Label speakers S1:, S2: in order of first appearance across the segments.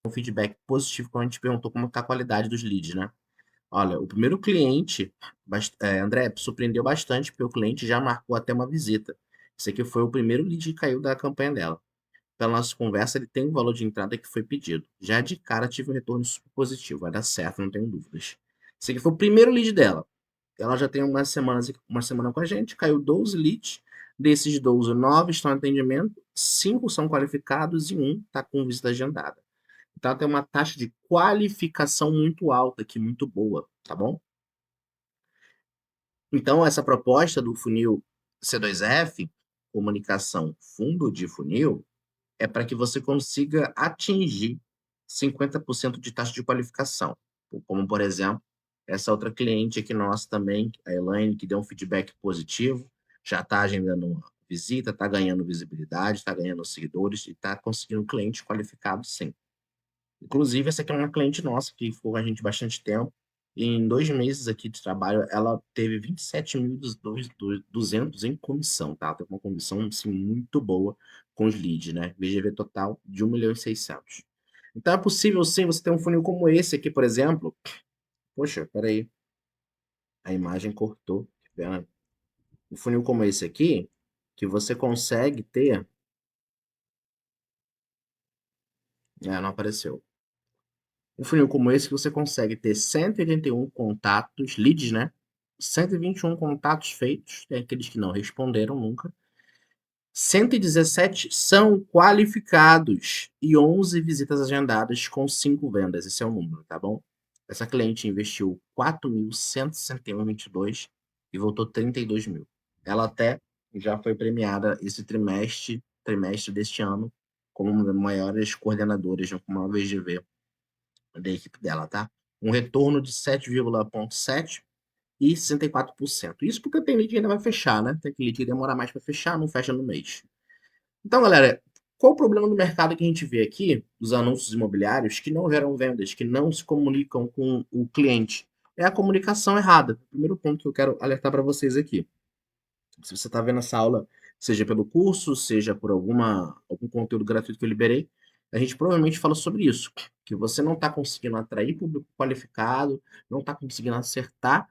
S1: um feedback positivo quando a gente perguntou como está a qualidade dos leads, né? Olha, o primeiro cliente, André, surpreendeu bastante, porque o cliente já marcou até uma visita. Esse aqui foi o primeiro lead que caiu da campanha dela. Pela nossa conversa, ele tem um valor de entrada que foi pedido. Já de cara, tive um retorno super positivo. Vai dar certo, não tenho dúvidas. Esse aqui foi o primeiro lead dela. Ela já tem uma semana com a gente, caiu 12 leads. Desses 12, 9 estão em atendimento, 5 são qualificados e um está com visita agendada. Então, ela tem uma taxa de qualificação muito alta aqui, muito boa, tá bom? Então, essa proposta do funil C2F, comunicação fundo de funil, é para que você consiga atingir 50% de taxa de qualificação. Como, por exemplo, essa outra cliente aqui nossa também, a Elaine, que deu um feedback positivo, já está agendando uma visita, está ganhando visibilidade, está ganhando seguidores e está conseguindo cliente qualificado sim. Inclusive, essa aqui é uma cliente nossa que ficou com a gente bastante tempo. E em 2 meses aqui de trabalho, ela teve 27.200 em comissão, tá? Ela teve uma comissão, assim, muito boa com os leads, né? VGV total de 1.600.000. Então, é possível, sim, você ter um funil como esse aqui, por exemplo. Poxa, peraí. A imagem cortou. Que pena. Um funil como esse aqui, que você consegue ter... não apareceu. Um funil como esse que você consegue ter 181 contatos, leads, né? 121 contatos feitos, tem aqueles que não responderam nunca. 117 são qualificados e 11 visitas agendadas com 5 vendas. Esse é o número, tá bom? Essa cliente investiu 4.161,22 e voltou 32 mil. Ela até já foi premiada esse trimestre deste ano, como uma das maiores coordenadoras de uma VGV da equipe dela, tá? Um retorno de 7,7 e 64%. Isso porque tem lead que ainda vai fechar, né? Tem lead que demora mais para fechar, não fecha no mês. Então, galera, qual o problema do mercado que a gente vê aqui, dos anúncios imobiliários, que não geram vendas, que não se comunicam com o cliente? É a comunicação errada. Primeiro ponto que eu quero alertar para vocês aqui. Se você está vendo essa aula, seja pelo curso, seja por algum conteúdo gratuito que eu liberei, a gente provavelmente fala sobre isso, que você não está conseguindo atrair público qualificado, não está conseguindo acertar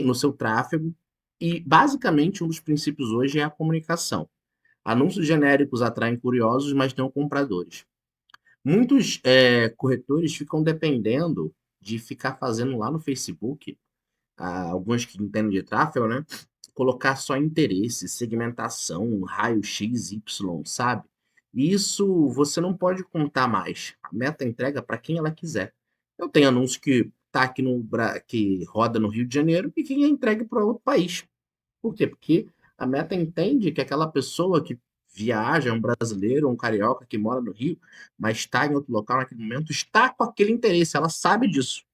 S1: no seu tráfego, e basicamente um dos princípios hoje é a comunicação. Anúncios genéricos atraem curiosos, mas não compradores. Muitos corretores ficam dependendo de ficar fazendo lá no Facebook, alguns que entendem de tráfego, né? Colocar só interesse, segmentação, raio X, Y, sabe? E isso você não pode contar mais. A meta entrega para quem ela quiser. Eu tenho anúncio que tá aqui que roda no Rio de Janeiro e que é entregue para outro país. Por quê? Porque a meta entende que aquela pessoa que viaja, é um brasileiro, um carioca que mora no Rio, mas está em outro local naquele momento, está com aquele interesse, ela sabe disso.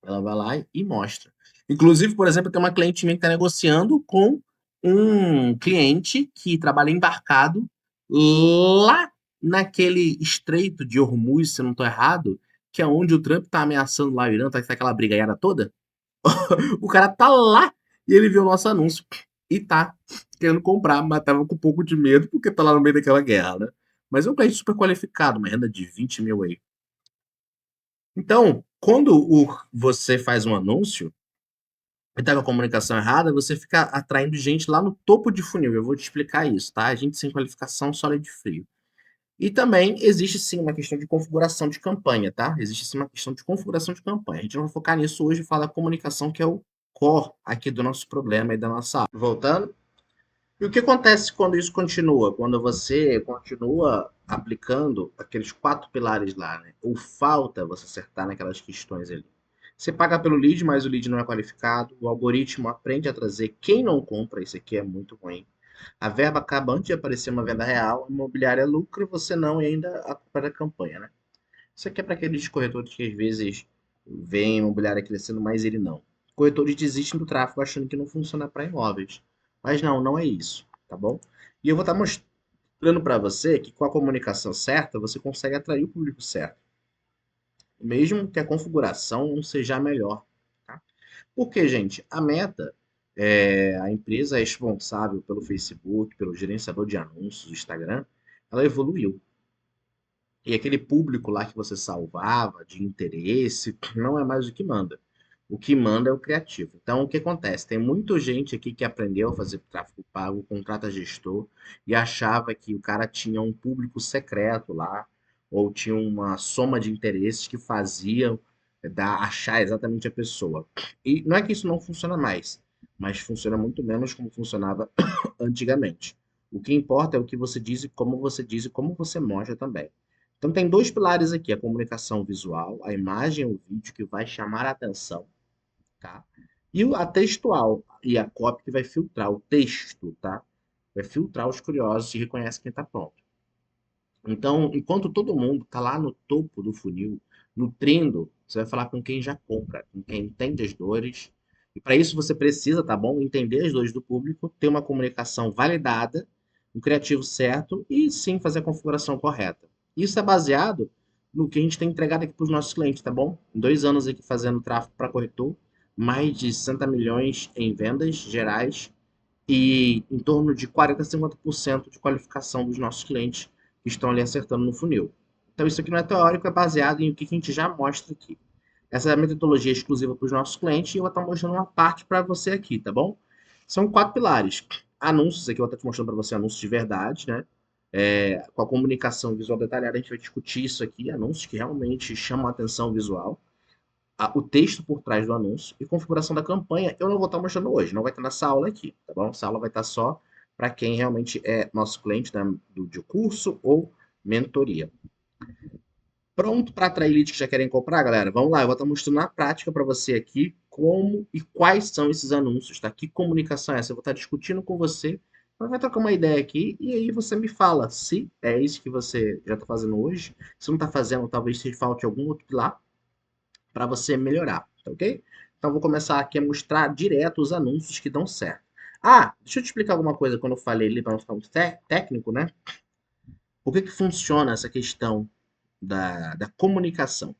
S1: Ela vai lá e mostra. Inclusive, por exemplo, tem uma cliente minha que está negociando com um cliente que trabalha embarcado lá naquele estreito de Hormuz, se eu não estou errado, que é onde o Trump está ameaçando lá o Irã, tá aquela brigaiada toda. O cara tá lá e ele viu o nosso anúncio e tá querendo comprar, mas tava com um pouco de medo porque tá lá no meio daquela guerra, né? Mas é um cliente super qualificado, uma renda de 20 mil aí. Então, quando você faz um anúncio, e tá com a comunicação errada, você fica atraindo gente lá no topo de funil. Eu vou te explicar isso, tá? A gente sem qualificação, sólido de frio. E também existe sim uma questão de configuração de campanha, tá? Existe sim uma questão de configuração de campanha. A gente não vai focar nisso hoje e falar da comunicação, que é o core aqui do nosso problema e da nossa aula. Voltando. E o que acontece quando isso continua? Quando você continua aplicando aqueles 4 pilares lá, né? Ou falta você acertar naquelas questões ali. Você paga pelo lead, mas o lead não é qualificado. O algoritmo aprende a trazer quem não compra. Isso aqui é muito ruim. A verba acaba antes de aparecer uma venda real. A imobiliária lucra e você não, e ainda a culpa é da campanha, né? Isso aqui é para aqueles corretores que às vezes veem a imobiliária crescendo, mas ele não. Corretores desistem do tráfego achando que não funciona para imóveis. Mas não, não é isso, tá bom? E eu vou estar mostrando para você que com a comunicação certa, você consegue atrair o público certo, mesmo que a configuração não seja a melhor, tá? Porque, gente, a meta a empresa é responsável pelo Facebook, pelo gerenciador de anúncios, do Instagram, ela evoluiu. E aquele público lá que você salvava de interesse não é mais o que manda. O que manda é o criativo. Então, o que acontece? Tem muita gente aqui que aprendeu a fazer tráfego pago, contrata gestor e achava que o cara tinha um público secreto lá, ou tinha uma soma de interesses que faziam achar exatamente a pessoa. E não é que isso não funciona mais, mas funciona muito menos como funcionava antigamente. O que importa é o que você diz e como você mostra também. Então tem dois pilares aqui, a comunicação visual, a imagem, o vídeo que vai chamar a atenção, tá? E a textual e a copy que vai filtrar o texto, tá? Vai filtrar os curiosos e reconhece quem está pronto. Então, enquanto todo mundo está lá no topo do funil, nutrindo, você vai falar com quem já compra, com quem entende as dores. E para isso você precisa, tá bom? Entender as dores do público, ter uma comunicação validada, um criativo certo e sim fazer a configuração correta. Isso é baseado no que a gente tem entregado aqui para os nossos clientes, tá bom? Em 2 anos aqui fazendo tráfego para corretor, mais de 60 milhões em vendas gerais e em torno de 40 a 50% de qualificação dos nossos clientes que estão ali acertando no funil. Então, isso aqui não é teórico, é baseado em o que a gente já mostra aqui. Essa é a metodologia exclusiva para os nossos clientes e eu vou estar mostrando uma parte para você aqui, tá bom? São 4 pilares. Anúncios, aqui eu vou estar te mostrando para você anúncios de verdade, né? Com a comunicação visual detalhada, a gente vai discutir isso aqui, anúncios que realmente chamam a atenção visual, o texto por trás do anúncio e configuração da campanha. Eu não vou estar mostrando hoje, não vai estar nessa aula aqui, tá bom? Essa aula vai estar só para quem realmente é nosso cliente, né, de curso ou mentoria. Pronto para atrair leads que já querem comprar, galera? Vamos lá, eu vou estar mostrando na prática para você aqui como e quais são esses anúncios, tá? Que comunicação é essa? Eu vou estar discutindo com você, vai trocar uma ideia aqui e aí você me fala se é isso que você já está fazendo hoje, se não está fazendo, talvez te falte algum outro pilar para você melhorar, tá ok? Então vou começar aqui a mostrar direto os anúncios que dão certo. Ah, deixa eu te explicar alguma coisa quando eu falei ali para não ficar muito técnico, né? Por que que funciona essa questão da comunicação?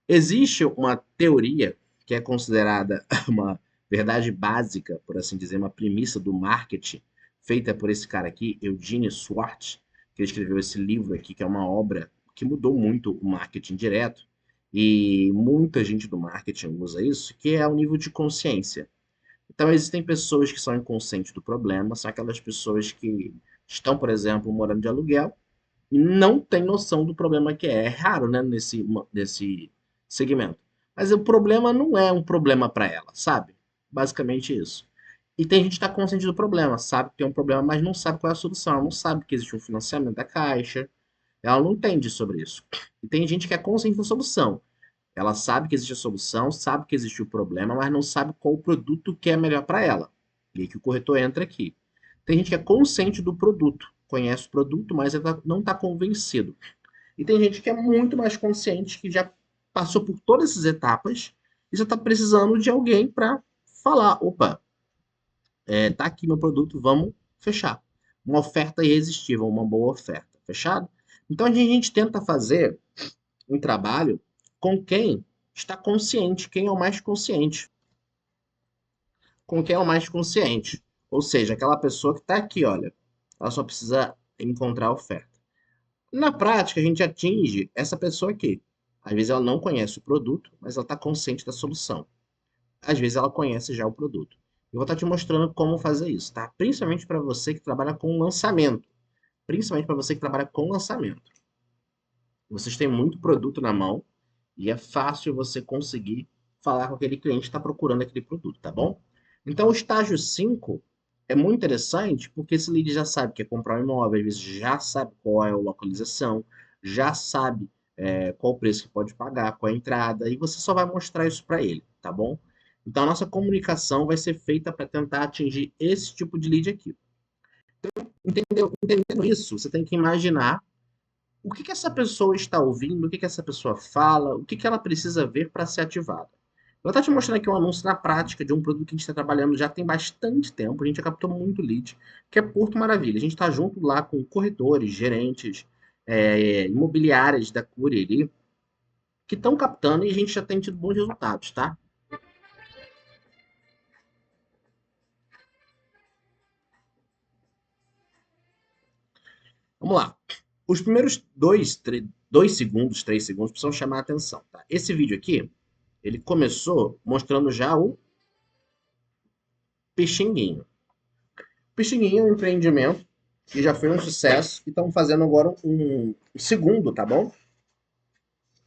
S1: Existe uma teoria que é considerada uma verdade básica, por assim dizer, uma premissa do marketing, feita por esse cara aqui, Eugene Schwartz, que escreveu esse livro aqui, que é uma obra que mudou muito o marketing direto, e muita gente do marketing usa isso, que é o nível de consciência. Então, existem pessoas que são inconscientes do problema, são aquelas pessoas que estão, por exemplo, morando de aluguel e não tem noção do problema que é. É raro, né, nesse segmento. Mas o problema não é um problema para ela, sabe? Basicamente isso. E tem gente que está consciente do problema, sabe que tem um problema, mas não sabe qual é a solução. Ela não sabe que existe um financiamento da Caixa, ela não entende sobre isso. E tem gente que é consciente da solução. Ela sabe que existe a solução, sabe que existe o problema, mas não sabe qual o produto que é melhor para ela. E aí que o corretor entra aqui. Tem gente que é consciente do produto, conhece o produto, mas não está convencido. E tem gente que é muito mais consciente, que já passou por todas essas etapas e já está precisando de alguém para falar: opa, tá aqui meu produto, vamos fechar. Uma oferta irresistível, uma boa oferta, fechado? Então a gente tenta fazer um trabalho com quem está consciente, quem é o mais consciente, com quem é o mais consciente. Ou seja, aquela pessoa que está aqui, olha, ela só precisa encontrar a oferta. Na prática, a gente atinge essa pessoa aqui. Às vezes ela não conhece o produto, mas ela está consciente da solução. Às vezes ela conhece já o produto. Eu vou estar te mostrando como fazer isso, tá? Principalmente para você que trabalha com lançamento. Principalmente para você que trabalha com lançamento. Vocês têm muito produto na mão e é fácil você conseguir falar com aquele cliente que está procurando aquele produto, tá bom? Então, o estágio 5 é muito interessante porque esse lead já sabe que é comprar um imóvel, às vezes já sabe qual é a localização, já sabe qual o preço que pode pagar, qual é a entrada, e você só vai mostrar isso para ele, tá bom? Então, a nossa comunicação vai ser feita para tentar atingir esse tipo de lead aqui. Entendeu? Entendendo isso, você tem que imaginar o que que essa pessoa está ouvindo, o que que essa pessoa fala, o que que ela precisa ver para ser ativada. Eu vou estar te mostrando aqui um anúncio na prática de um produto que a gente está trabalhando já tem bastante tempo, a gente já captou muito lead, que é Porto Maravilha. A gente está junto lá com corretores, gerentes, imobiliárias da Cury ali, que estão captando e a gente já tem tido bons resultados, tá? Vamos lá. Os primeiros 2 segundos, 3 segundos precisam chamar a atenção, tá? Esse vídeo aqui, ele começou mostrando já o Pixinguinho. Pixinguinho é um empreendimento que já foi um sucesso e estão fazendo agora um segundo, tá bom?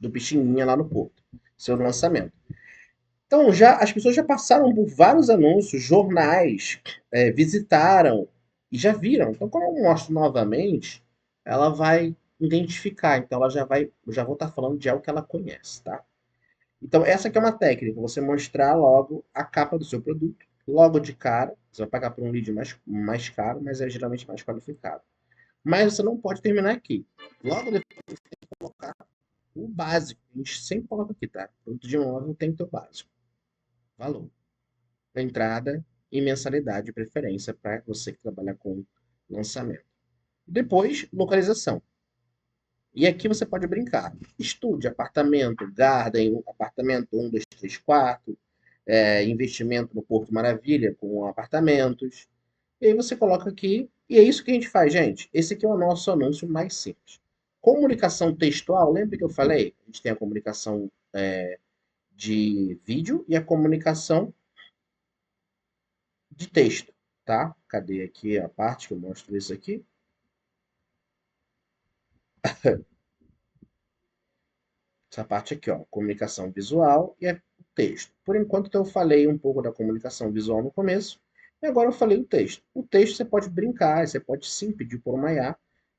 S1: Do Pixinguinha lá no Porto, seu lançamento. Então, as pessoas já passaram por vários anúncios, jornais, visitaram e já viram. Então, quando eu mostro novamente, ela vai identificar. Então, já vou estar falando de algo que ela conhece, tá? Então, essa aqui é uma técnica, você mostrar logo a capa do seu produto, logo de cara. Você vai pagar por um lead mais caro, mas é geralmente mais qualificado. Mas você não pode terminar aqui. Logo depois você tem que colocar o básico. A gente sempre coloca aqui, tá? Produto de imóvel tem que ter o básico. Valor. Entrada e mensalidade de preferência para você que trabalha com lançamento. Depois, localização. E aqui você pode brincar. Estude apartamento, garden, apartamento 1, 2, 3, 4, investimento no Porto Maravilha com apartamentos. E aí você coloca aqui, e é isso que a gente faz, gente. Esse aqui é o nosso anúncio mais simples. Comunicação textual, lembra que eu falei? A gente tem a comunicação de vídeo e a comunicação de texto, tá? Cadê aqui a parte que eu mostro isso aqui? Essa parte aqui, ó, comunicação visual e texto. Por enquanto eu falei um pouco da comunicação visual no começo, e agora eu falei o texto. O texto você pode brincar, você pode sim pedir por uma IA. Eu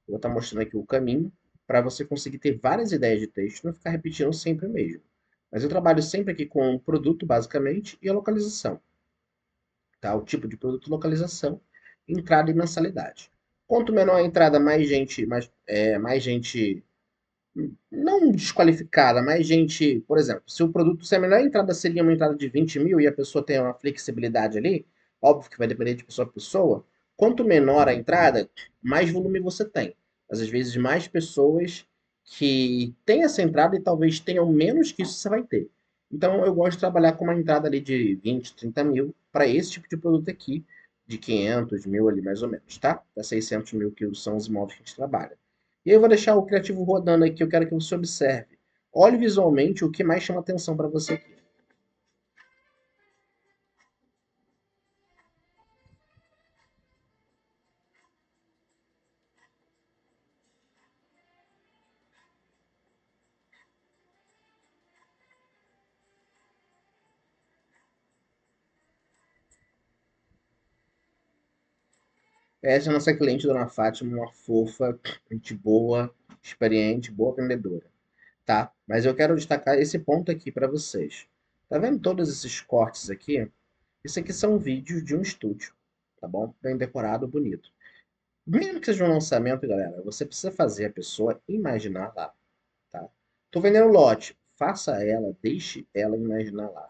S1: vou estar mostrando aqui o caminho para você conseguir ter várias ideias de texto, não ficar repetindo sempre o mesmo. Mas eu trabalho sempre aqui com o produto, basicamente, e a localização. Tá? O tipo de produto, localização, entrada e mensalidade. Quanto menor a entrada, mais gente não desqualificada, mas gente, por exemplo, se a melhor entrada seria uma entrada de 20 mil e a pessoa tem uma flexibilidade ali, óbvio que vai depender de pessoa a pessoa, quanto menor a entrada, mais volume você tem. Mas às vezes mais pessoas que têm essa entrada e talvez tenham menos que isso você vai ter. Então eu gosto de trabalhar com uma entrada ali de 20, 30 mil para esse tipo de produto aqui, de 500 mil ali mais ou menos, tá? Para 600 mil que são os imóveis que a gente trabalha. E aí eu vou deixar o criativo rodando aqui, eu quero que você observe. Olhe visualmente o que mais chama atenção para você aqui. Essa é a nossa cliente, Dona Fátima, uma fofa, gente boa, experiente, boa vendedora, tá? Mas eu quero destacar esse ponto aqui para vocês. Tá vendo todos esses cortes aqui? Isso aqui são vídeos de um estúdio, tá bom? Bem decorado, bonito. Mesmo que seja um lançamento, galera, você precisa fazer a pessoa imaginar lá, tá? Tô vendendo lote, faça ela, deixe ela imaginar lá.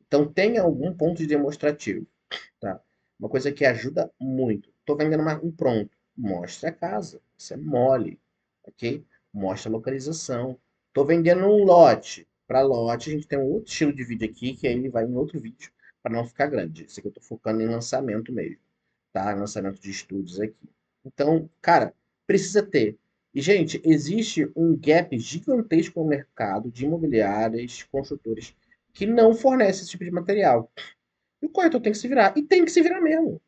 S1: Então tenha algum ponto de demonstrativo, tá? Uma coisa que ajuda muito. Estou vendendo um pronto. Mostre a casa. Isso é mole, ok? Mostre a localização. Estou vendendo um lote. Para lote, a gente tem um outro estilo de vídeo aqui, que aí ele vai em outro vídeo, para não ficar grande. Esse aqui eu estou focando em lançamento mesmo, tá? Lançamento de estúdios aqui. Então, cara, precisa ter. E, gente, existe um gap gigantesco no mercado de imobiliárias, construtores, que não fornece esse tipo de material. E o corretor tem que se virar. E tem que se virar mesmo,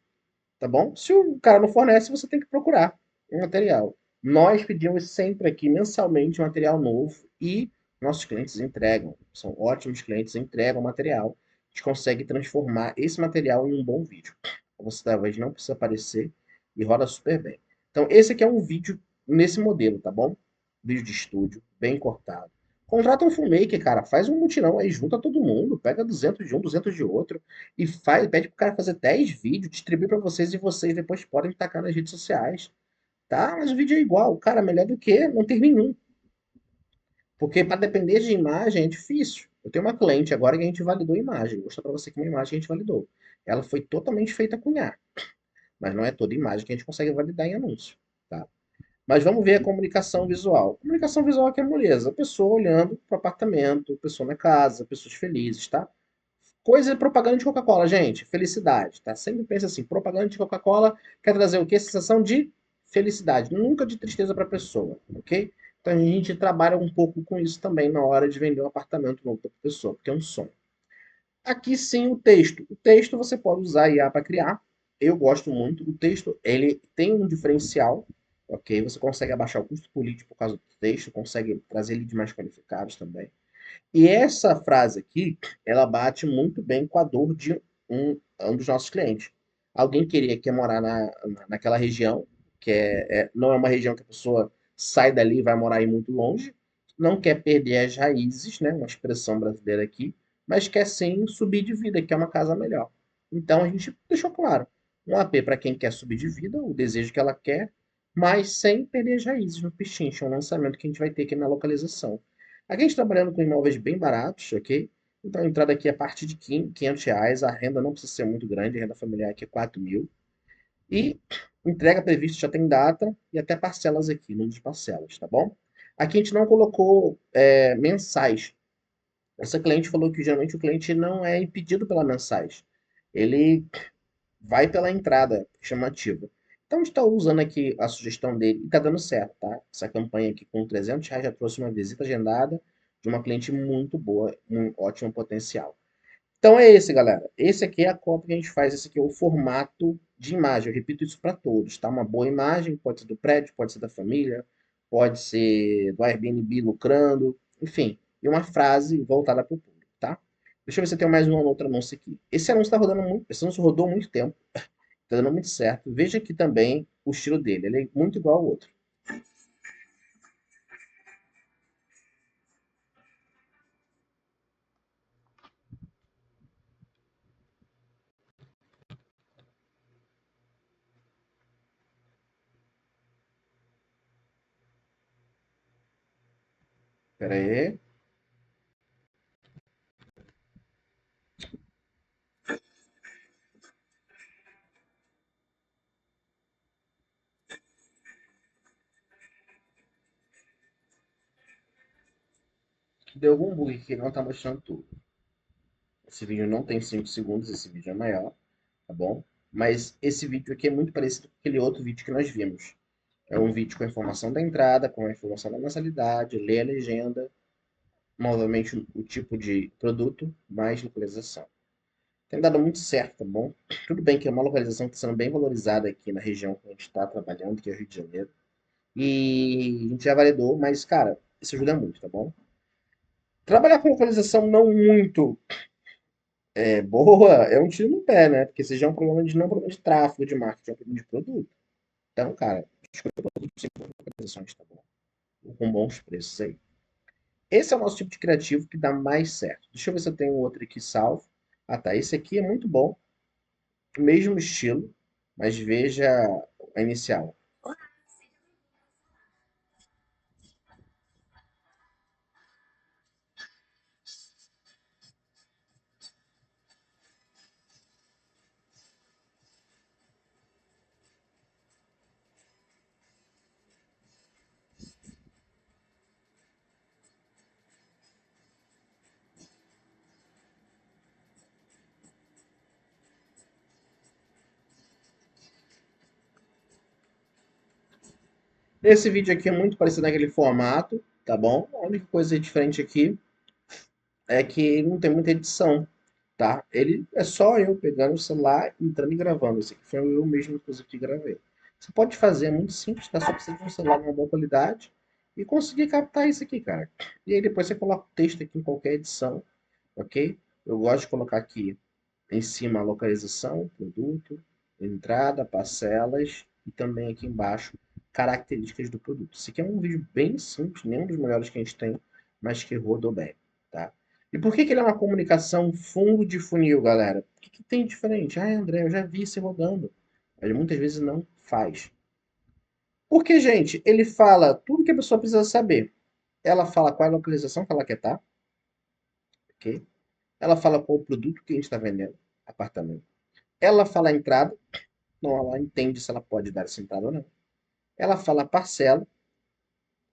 S1: tá bom? Se o cara não fornece, você tem que procurar um material. Nós pedimos sempre aqui, mensalmente, material novo e nossos clientes entregam. São ótimos clientes, entregam material. A gente consegue transformar esse material em um bom vídeo. Você talvez não precisa aparecer e roda super bem. Então, esse aqui é um vídeo nesse modelo, tá bom? Vídeo de estúdio, bem cortado. Contrata um filmmaker, cara, faz um mutirão aí, junta todo mundo, pega 200 de um, 200 de outro e pede pro cara fazer 10 vídeos, distribui para vocês e vocês depois podem tacar nas redes sociais, tá? Mas o vídeo é igual, cara, melhor do que não ter nenhum. Porque para depender de imagem é difícil. Eu tenho uma cliente agora que a gente validou a imagem. Vou mostrar para você que uma imagem a gente validou. Ela foi totalmente feita com IA, mas não é toda imagem que a gente consegue validar em anúncio, tá? Mas vamos ver a comunicação visual. Comunicação visual aqui é moleza. A pessoa olhando para o apartamento, a pessoa na casa, pessoas felizes, tá? Coisa de propaganda de Coca-Cola, gente. Felicidade, tá? Sempre pensa assim, propaganda de Coca-Cola quer trazer o quê? Sensação de felicidade, nunca de tristeza para a pessoa, ok? Então a gente trabalha um pouco com isso também na hora de vender um apartamento novo para a pessoa, porque é um sonho. Aqui sim o texto. O texto você pode usar a IA para criar. Eu gosto muito. O texto ele tem um diferencial, ok? Você consegue abaixar o custo político por causa do texto, consegue trazer leads mais qualificados também. E essa frase aqui, ela bate muito bem com a dor de um dos nossos clientes. Alguém quer morar naquela região, que não é uma região que a pessoa sai dali e vai morar aí muito longe, não quer perder as raízes, né, uma expressão brasileira aqui, mas quer sim subir de vida, quer uma casa melhor. Então a gente deixou claro, um AP para quem quer subir de vida, o desejo que ela quer, mas sem perder as raízes no Pichincha, é um lançamento que a gente vai ter aqui na localização. Aqui a gente trabalhando com imóveis bem baratos, ok? Então a entrada aqui é a partir de R$ 500, a renda não precisa ser muito grande, a renda familiar aqui é 4.000. E entrega prevista já tem data e até parcelas aqui, número de parcelas, tá bom? Aqui a gente não colocou mensais. Essa cliente falou que geralmente o cliente não é impedido pela mensais. Ele vai pela entrada chamativa. Então a gente está usando aqui a sugestão dele e está dando certo, tá? Essa campanha aqui com R$ 300 já trouxe uma visita agendada de uma cliente muito boa, um ótimo potencial. Então é esse, galera. Esse aqui é a cópia que a gente faz. Esse aqui é o formato de imagem. Eu repito isso para todos, tá? Uma boa imagem, pode ser do prédio, pode ser da família, pode ser do Airbnb lucrando, enfim. E uma frase voltada para o público, tá? Deixa eu ver se eu tenho mais uma outra anúncio aqui. Esse anúncio está rodando muito, esse anúncio rodou muito tempo, tá dando muito certo. Veja aqui também o estilo dele, ele é muito igual ao outro. Pera aí. Deu algum bug que não tá mostrando tudo. Esse vídeo não tem 5 segundos, esse vídeo é maior, tá bom? Mas esse vídeo aqui é muito parecido com aquele outro vídeo que nós vimos. É um vídeo com a informação da entrada, com a informação da mensalidade, lê a legenda, novamente o tipo de produto, mais localização. Tem dado muito certo, tá bom? Tudo bem que é uma localização que está sendo bem valorizada aqui na região que a gente está trabalhando, que é o Rio de Janeiro. E a gente já validou, mas, cara, isso ajuda muito, tá bom? Trabalhar com localização não muito boa é um tiro no pé, né? Porque seja um problema de não é um problema de tráfego, de marketing, é um problema de produto. Então, cara, escolha produto sem localizações, tá bom? Com bons preços aí. Esse é o nosso tipo de criativo que dá mais certo. Deixa eu ver se eu tenho outro aqui salvo. Ah, tá. Esse aqui é muito bom. Mesmo estilo, mas veja a inicial. Esse vídeo aqui é muito parecido naquele formato, tá bom? A única coisa diferente aqui é que não tem muita edição, tá? Ele é só eu pegando o celular, entrando e gravando. Esse aqui foi eu mesmo, inclusive, que gravei. Você pode fazer, é muito simples, tá? Só precisa de um celular de uma boa qualidade e conseguir captar isso aqui, cara. E aí depois você coloca o texto aqui em qualquer edição, ok? Eu gosto de colocar aqui em cima a localização, produto, entrada, parcelas e também aqui embaixo características do produto. Esse aqui é um vídeo bem simples, nenhum dos melhores que a gente tem, mas que rodou bem, tá? E por que ele é uma comunicação fundo de funil, galera? O que tem diferente? Ah, André, eu já vi isso rodando. Mas muitas vezes não faz. Porque, gente, ele fala tudo que a pessoa precisa saber. Ela fala qual é a localização que ela quer estar, ok? Ela fala qual o produto que a gente está vendendo, apartamento. Ela fala a entrada, então ela entende se ela pode dar essa entrada ou não. Ela fala a parcela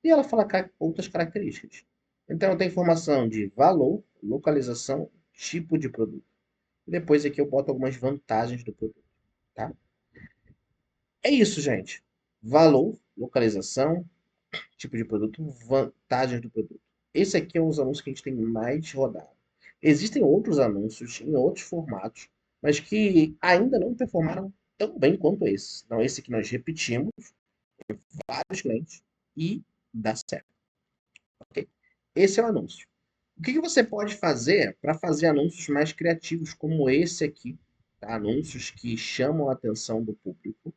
S1: e ela fala outras características. Então tem informação de valor, localização, tipo de produto. E depois aqui eu boto algumas vantagens do produto, tá? É isso, gente. valor, localização, tipo de produto, vantagens do produto. Esse aqui é um dos anúncios que a gente tem mais rodado. Existem outros anúncios em outros formatos, mas que ainda não performaram tão bem quanto esse. Então, esse que nós repetimos, vários clientes, e dá certo. Ok? Esse é o anúncio. O que você pode fazer para fazer anúncios mais criativos, como esse aqui? Tá? Anúncios que chamam a atenção do público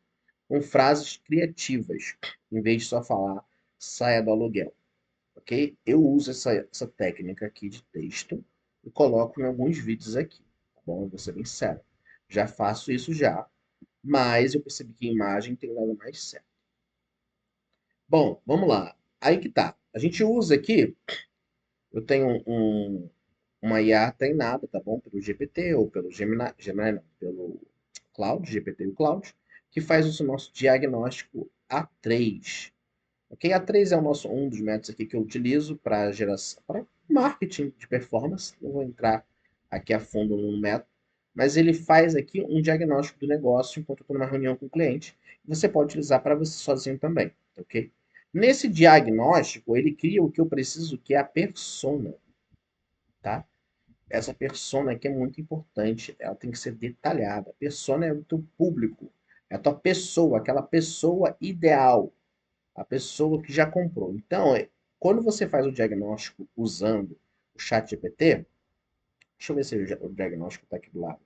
S1: com frases criativas, em vez de só falar saia do aluguel. Ok? Eu uso essa técnica aqui de texto e coloco em alguns vídeos aqui. Tá bom? Eu vou ser bem sério. Já faço isso já, mas eu percebi que a imagem tem dado mais certo. Bom, vamos lá. Aí que tá. A gente usa aqui, eu tenho uma IA treinada, tá bom? Pelo GPT ou pelo Gemini não, pelo Cloud, GPT e o Cloud, que faz o nosso diagnóstico A3. Ok? A3 é um dos métodos aqui que eu utilizo para geração, para marketing de performance. Não vou entrar aqui a fundo no método, mas ele faz aqui um diagnóstico do negócio enquanto eu estou numa reunião com o cliente. Você pode utilizar para você sozinho também, ok? Nesse diagnóstico, ele cria o que eu preciso, que é a persona, tá? Essa persona aqui é muito importante, ela tem que ser detalhada. A persona é o teu público, é a tua pessoa, aquela pessoa ideal, a pessoa que já comprou. Então, quando você faz o diagnóstico usando o chat GPT, deixa eu ver se o diagnóstico está aqui do lado.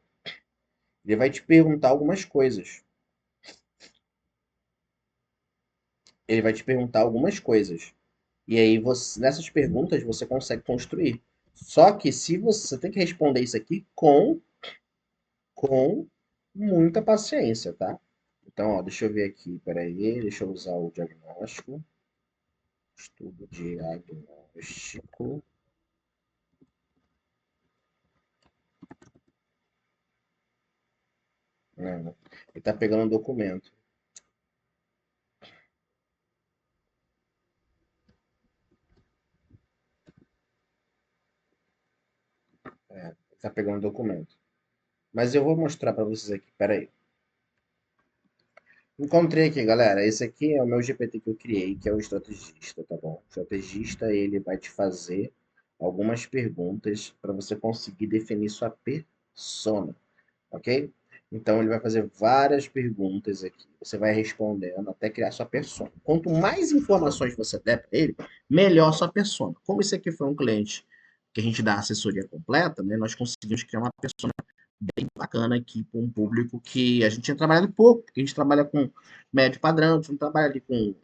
S1: Ele vai te perguntar algumas coisas. Ele vai te perguntar algumas coisas. E aí, nessas perguntas, você consegue construir. Só que se você tem que responder isso aqui com muita paciência, tá? Então, ó, deixa eu ver aqui, peraí, deixa eu usar o diagnóstico. Estudo diagnóstico. Ele está pegando um documento. Está pegando um documento. Mas eu vou mostrar para vocês aqui, peraí. Encontrei aqui, galera. Esse aqui é o meu GPT que eu criei, que é o estrategista, tá bom? O estrategista, ele vai te fazer algumas perguntas para você conseguir definir sua persona, ok? Então, ele vai fazer várias perguntas aqui. Você vai respondendo até criar sua persona. Quanto mais informações você der para ele, melhor sua persona. Como esse aqui foi um cliente que a gente dá assessoria completa, né? Nós conseguimos criar uma persona bem bacana aqui para um público que a gente tinha trabalhado pouco, porque a gente trabalha com médio padrão, a gente não trabalha ali com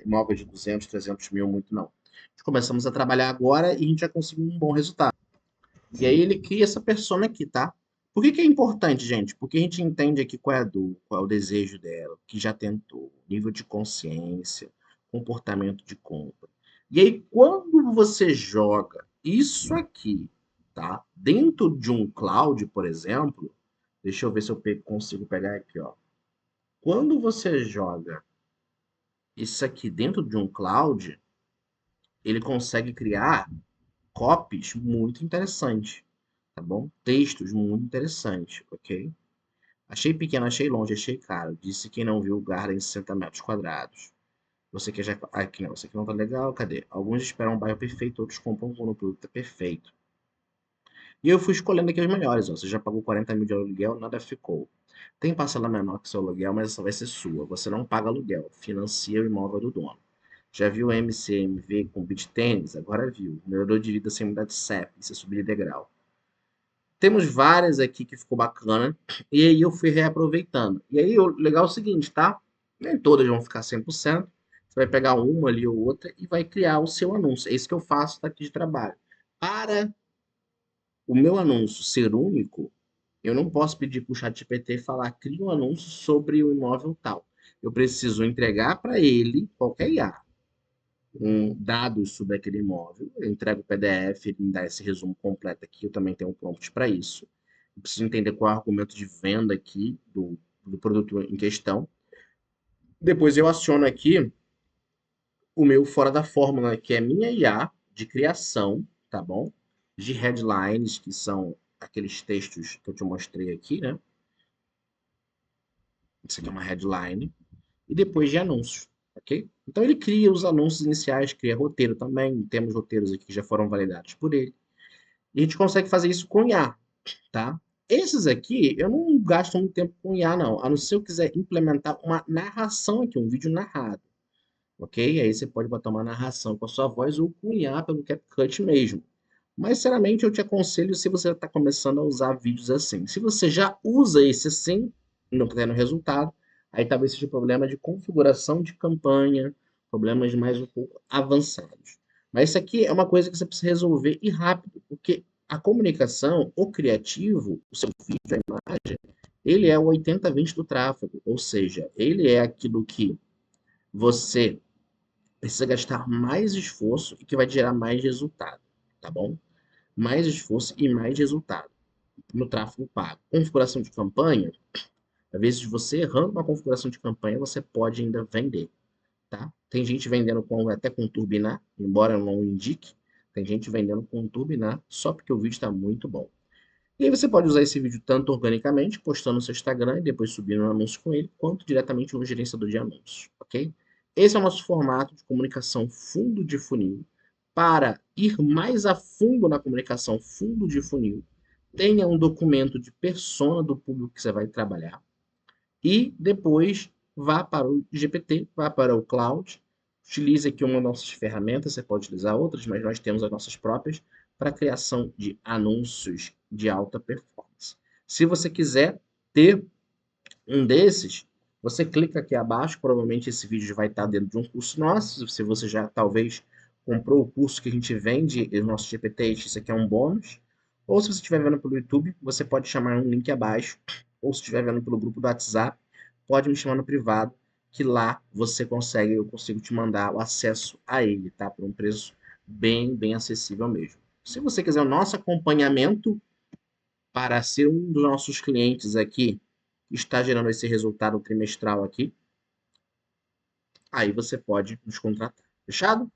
S1: imóveis de 200, 300 mil, muito não. A gente começamos a trabalhar agora e a gente já conseguiu um bom resultado. E aí ele cria essa persona aqui, tá? Por que que é importante, gente? Porque a gente entende aqui qual é a dor, qual é o desejo dela, que já tentou, nível de consciência, comportamento de compra. E aí, quando você joga isso aqui, tá? Dentro de um cloud, por exemplo, deixa eu ver se eu consigo pegar aqui, ó. Quando você joga isso aqui dentro de um cloud, ele consegue criar copies muito interessantes, tá bom? Textos muito interessantes, ok? Achei pequeno, achei longe, achei caro. Disse quem não viu o Garden 60 metros quadrados. Você que já. Aqui não, você que não tá legal, cadê? Alguns esperam um bairro perfeito, outros compram quando o produto é perfeito. E eu fui escolhendo aqui os melhores, ó. Você já pagou 40 mil de aluguel, nada ficou. Tem parcela menor que seu aluguel, mas essa vai ser sua. Você não paga aluguel, financia o imóvel do dono. Já viu MCMV com beach tênis? Agora viu. Melhorou de vida sem mudar de CEP, sem subir de degrau. Temos várias aqui que ficou bacana. E aí eu fui reaproveitando. E aí o legal é o seguinte, tá? Nem todas vão ficar 100%. Você vai pegar uma ali ou outra e vai criar o seu anúncio. É isso que eu faço daqui de trabalho. Para o meu anúncio ser único, eu não posso pedir para o ChatGPT falar, cria um anúncio sobre o imóvel tal. Eu preciso entregar para ele, qualquer IA, dados sobre aquele imóvel. Eu entrego o PDF, ele me dá esse resumo completo aqui. Eu também tenho um prompt para isso. Eu preciso entender qual é o argumento de venda aqui do produto em questão. Depois eu aciono aqui o meu fora da fórmula, que é minha IA de criação, tá bom? De headlines, que são aqueles textos que eu te mostrei aqui, né? Isso aqui é uma headline. e depois de anúncios, ok? Então ele cria os anúncios iniciais, cria roteiro também, temos roteiros aqui que já foram validados por ele. E a gente consegue fazer isso com IA, tá? Esses aqui, eu não gasto muito tempo com IA, não. A não ser se eu quiser implementar uma narração aqui, um vídeo narrado, ok? Aí você pode botar uma narração com a sua voz ou com IA pelo CapCut mesmo. Mas, sinceramente, eu te aconselho se você está começando a usar vídeos assim. Se você já usa esse assim, não está tendo resultado, aí talvez seja problema de configuração de campanha, problemas mais um pouco avançados. Mas isso aqui é uma coisa que você precisa resolver e rápido, porque a comunicação, o criativo, o seu vídeo, a imagem, ele é o 80-20 do tráfego, ou seja, ele é aquilo que você precisa gastar mais esforço e que vai gerar mais resultado, tá bom? Mais esforço e mais resultado no tráfego pago. Configuração de campanha, às vezes você errando uma configuração de campanha, você pode ainda vender, tá? Tem gente vendendo até com turbinar, embora eu não indique, tem gente vendendo com turbinar só porque o vídeo está muito bom. E aí você pode usar esse vídeo tanto organicamente, postando no seu Instagram e depois subindo um anúncio com ele, quanto diretamente no gerenciador de anúncios, ok? Esse é o nosso formato de comunicação fundo de funil. Para ir mais a fundo na comunicação fundo de funil, tenha um documento de persona do público que você vai trabalhar e depois vá para o GPT, vá para o cloud, utilize aqui uma das nossas ferramentas, você pode utilizar outras, mas nós temos as nossas próprias para a criação de anúncios de alta performance. Se você quiser ter um desses, você clica aqui abaixo, provavelmente esse vídeo vai estar dentro de um curso nosso, se você já talvez comprou o curso que a gente vende, o nosso GPT, isso aqui é um bônus, ou se você estiver vendo pelo YouTube, você pode chamar um link abaixo, ou se estiver vendo pelo grupo do WhatsApp, pode me chamar no privado, que lá você consegue, eu consigo te mandar o acesso a ele, tá? Por um preço bem acessível mesmo. Se você quiser o nosso acompanhamento para ser um dos nossos clientes aqui, que está gerando esse resultado trimestral aqui, aí você pode nos contratar. Fechado?